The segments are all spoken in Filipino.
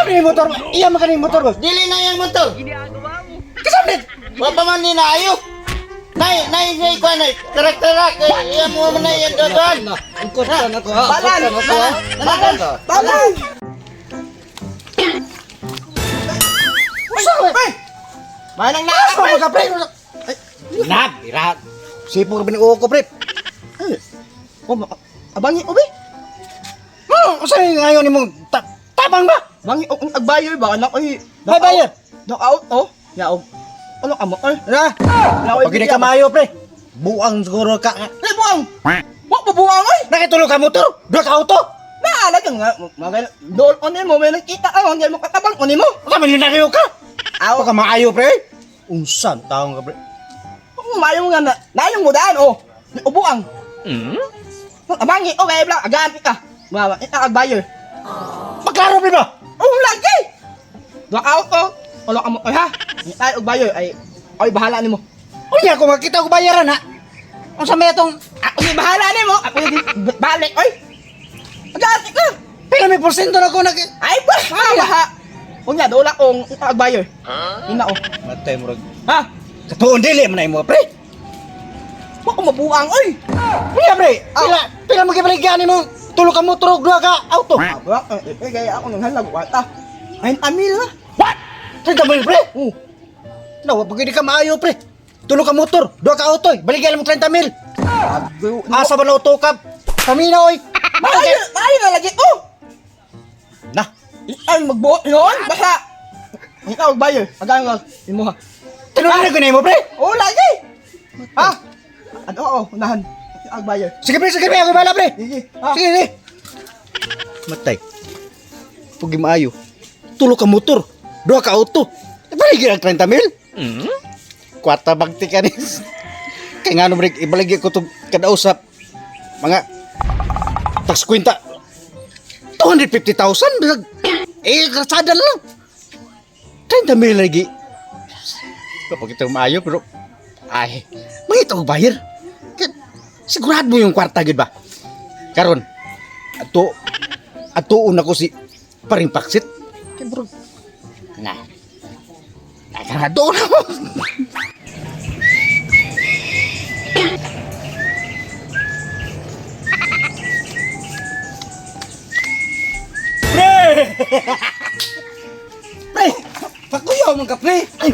Kasama ni motor. Iya makan ni motor boss. Dili na yung motor. Kasama ni. Wa pa man ni naayo. Nay say ko nay. Tarak. Iya mo man na yan doon. Angkot ka na ko ha. Balan. Usa pre. Manang na. Asa mo ka pre? Nag, ira. Sipong ka binuo ko pre. Abangi obi. Usa ngayon nimo tabang ba? Bangi og agbayo ba anak oy. May bayad. Knock out oh. Ya og. Ano ka mo? Na. Pag hindi ka maayo pre. Buang siguro ka. Ay buang. Wa pa buang ay. Nakitulog ka motor. Dua ka auto. Na lang nga magal dol on mo may nakita ang mo katabang on mo. Ka milyonario ka. Aw ka maayo pre. Unsan taong ka pre? Mayo nga na. Nayong mo daan oh. Ubuang. Abangi okay bla aganti ka. Mama ita agbayo. Maklaro pre ba? Oh lagi. Knock out oh. Ano ka mo ay ha? Ay agbayo ay bahala nimo. Unya ko makita ko bayaran ha. Unsa may atong Ako di bahala nimo. Ako di balik oy. Aganti ka. pila may porsyento na ko nag Ay ba ha. Unya dola kong ita agbayo. Ina oh. matay mo rag. Ha? Katuon dili man imo pre. Wa ko mabuang oy. Unya pre. Pila mo gibaligyan nimo? Tulo ka motor ug duha ka auto. Kaya ako nang halag wata. Ay tamil na. What? 30 pre. Oh. No, pag hindi ka maayo pre. Tulo ka motor, duha ka auto. Baligyan mo 30,000. Asa ba na auto ka? Kamina oy. Mayo na lagi oh. Na. Ay magbuot noon basta. Ikaw bayo. Agang lang imo ha. Tinuloy ko na mo pre. Oh lagi. Ha? Ano oh, unahan. Ag bayo. Sige pre, ako bala pre. Sige. Ha? Sige. Matay. Pugi maayo. Tulo ka motor, duha ka auto. Baligyan ang 30,000. Kwarta bagti ka nis. Kaya nga naman, ibaligyan ko ito kada usap. Mga tax kwenta. 250,000. Bisag, kasada lang. 30,000 lagi. Kapag ito maayo, pero ay, mangita ko bayar. Sigurado mo yung kwarta, gid ba? Karon, ato una ko si paring paksit. Kaya bro, nakarado na mo. Pre! Pre! Pakuyaw mong ka, pre! Ay,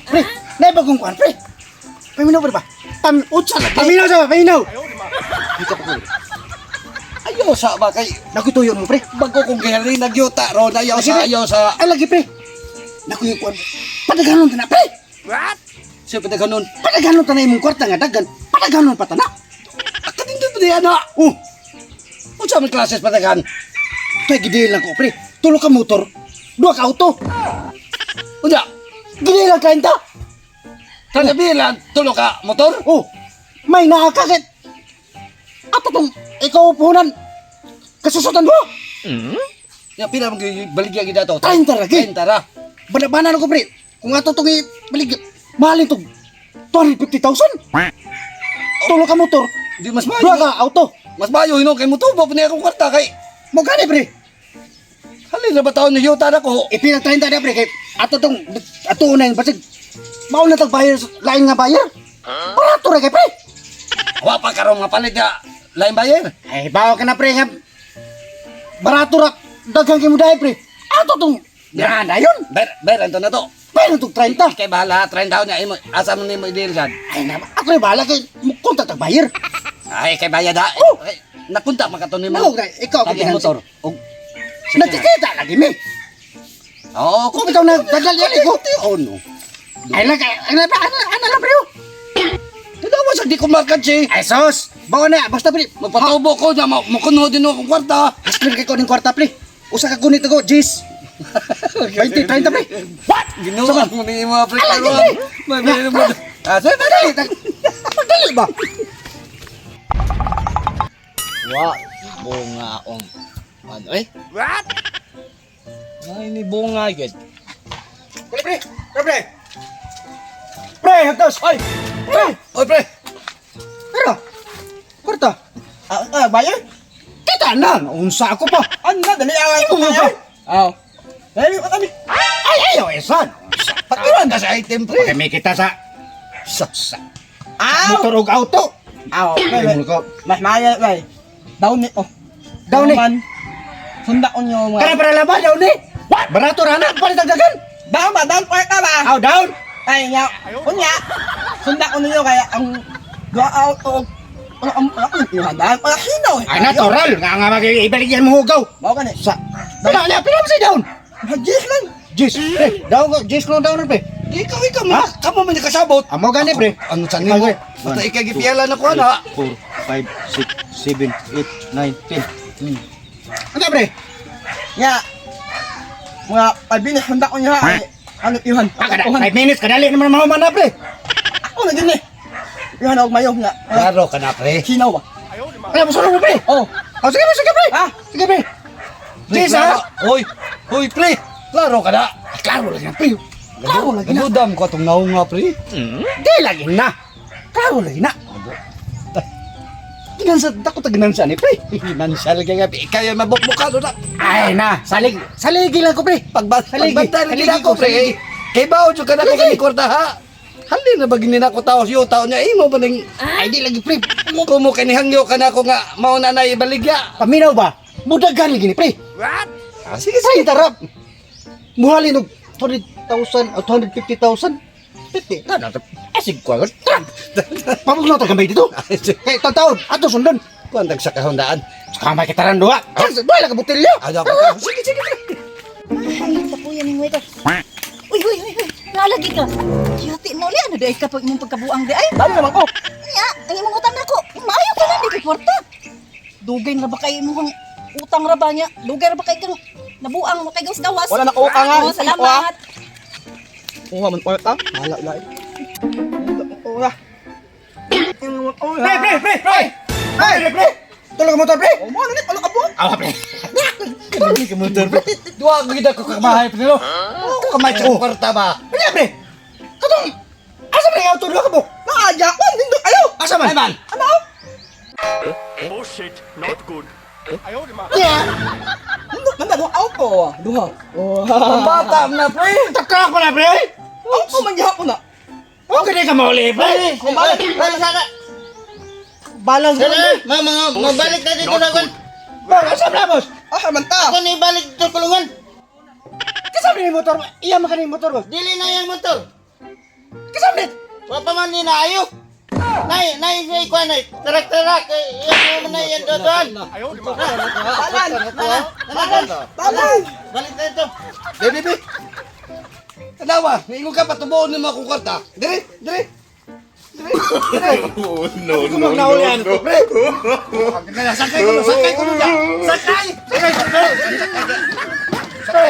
pre! Naibagong kuhan, pre! Paminaw ba ba? Utsa na, paminaw sa ba? Paminaw! Dito pa ko. Ayaw sa ba kay nakutuyon mo, pre? Bago kong gihari nagyuta ro na ayaw sa. Ay, lagi, pre! Nakuyo kuhan. Padaganon ta na, pre! What? Siya pa ganon. Padaganon ta na imong kwarta nga dagan. Padaganon pa ta na. Kadindot pa diyan na. Unsa man klases patagan? Kaya gidil lang ko, pre. Tulo ka motor, duha ka auto. Unya, Gidil lang kain ta. kanabilan tulo ka motor? May nakakakit. Ato tong ikaw puhunan. Kasusutan mo. Ya pila mo baligya gid ato? 30 lagi. 30 ra. Banabanan ko, pre. Kung ato tong ibalig, mahalin tong 250,000. Tulo ka motor, Di mas duha mayo. ka auto. Mas mayo hino kay mutubo pa niya akong kwarta kay. Mo gani, pre. Halin na ba taon ni yuta na ko? Ipinag 30 na, pre. Kay ato tong ato una yung basig. Mauna tag bayar, lain nga bayar. Barato ra kay, pre. Wa pa karon nga palit nga lain bayer. Ay, bawa ka na, pre. Nga. Barato ra. Daghang kay mo dahil, pre. Ato tong granda yun. Ber anto na to. Pero itong 30. Kay bahala 30 taon niya imo asa mo nimo i-deal sad. Ay, naman. Ako na bahala kay mukunta tag bayar. Ay kay bayad ha. Ay, nakunta makato nimo. No, ikaw Lagi ang motor. Og Natikita lagi, me. oh, Kung ikaw na dagal yan, ikaw. oh no. Ay, lang, ano lang, pre. Tinawa sa di ko markat si. Ay, sos. Bawa na, basta, pre. Magpatubo ko na makuno din ako kwarta. Hasler kay ko ng kwarta, pre. Usa ka gunit ako, Jis. 20, 30, pre. What? Ginawa mo ni mo pre. Ala, pre. May mo. Asa ba? Dali ba? Wa bunga ong ano eh? What? Ay ni bunga gid. Pre. Pre, hagdos. Ay. Pre. Oy pre. Pero, kwarta. Bayar? Kita na. Unsa ako pa. Ano na dali away Imo mo pa. Aw. Dali ko kami. Ay, ayaw, son. Patulan ka sa item, pre. Kami kita sa Aw! motor ug auto. Aw, Ay, mo ko. mas maya, bay. Down it, oh. Down it. Man. Sunda ko nyo Kana mga... para laban daw ni. Barato ra na palit ang dagan. Down ba? Down part ka ba? Aw, down. Ay, nga. Kunya. Sunda ko nyo kaya ang... Go out, oh. Ang ihandaan pala hinaw. Ay, natural. Nga mag-ibalik yan mo hugaw. Mau ka ni. Sa. Pila mo si down. Hajis lang. Jis. Daw ko, jis ko down pre. Ikaw mo. Kamo man kasabot. Amo gani pre. Ano sa nimo? Basta ikay gipiala na ko ana. 4, 5, 6, 7, 8, 9, 10. Ano pre? Nga. Mga palbinis handa ko niya. Ay, ano ihan? Kada 5 minutes kadali naman mahuman na pre. Ako na din eh. Ihan ako mayo nga. Klaro ka na, pre. Sinaw ba? Ano mo sunod pre? Oh. Oh, sige pre. Ah. Sige pre. Jis ha. Hoy, pre. Klaro ka na. Klaro lagi na pre. Klaro lagi na. Nagudam ko itong naunga, pre. Di lagi na. Klaro lagi na. Ginansa, dako ta ginansa ni pre. Financial ka nga, kaya mabukbukado na. Ay na, saligi lang ko pre. Pagbantay lagi Saligi na ko, pre. Kay bao jud ka na ko kani kwarta ha. Hali na bagin na ko taos yo taon niya imo ba ning Ay di lagi pre. kumo kani hangyo ka na ko nga mao na nay baligya. Paminaw ba? Mudagan lagi ni pre. Ah, sige Say tarap. Muhalin og 200,000 o 250,000. Piti, na asig ko. Pamugnaw ta gambay dito. Kay taon ato sundan. Kuan sa kahondaan. Kamay kita ran duha. Duha lang ka botelya. Ada ka. Sige. Ay, tapuyan ng waiter. Uy, nalagi ka. Yati mo li, ano dahil ka pag imong pagkabuang di ay? Dali naman ko. Nya, ang imong utang nako. Maayo ka na, di kay kwarta. Dugay na ba kayo imong utang ra ba niya? Dugay ra ba kayo kang nabuang mo kay gawas. Wala na ko utang nga. Oh, salamat. Kuha man part ah. Hala lai. Kuha. Pre. Tulog mo to pre. Oh, mo na ni ano ka po? Awa pre. Tulog ka mo to pre. Duwa gid ako kamahay pre no. Ko kamay sa kwarta ba. Pre pre. Katong asa pre auto duha ka mo? Naaja ko dindot ayo. Asa man? man. Ano? Bullshit, not good. Yeah. Dindot man duha auto. Duha. Oh. Ang bata na pre. Takak pa na pre. Auto man giha ko na. Okay di ka mauli pre. Balance ko na. Mabalik na dito na kon. Bang, asa na boss? Ah, man ta. Ako ni balik dito kulungan. Kasabi ni motor. Iya man kani motor boss. Dili na yang motor. Kasabi. Wa pa man ni na ayo. Nay say ko nay. Tarak. Yan mo na yan doon. Balance. Balik na dito. Bebe. Tanawa, ingon ka patubuon ni mga kwarta. Dire. Kumag naulian ko pre. Sakay ko na. Sakay. Pre.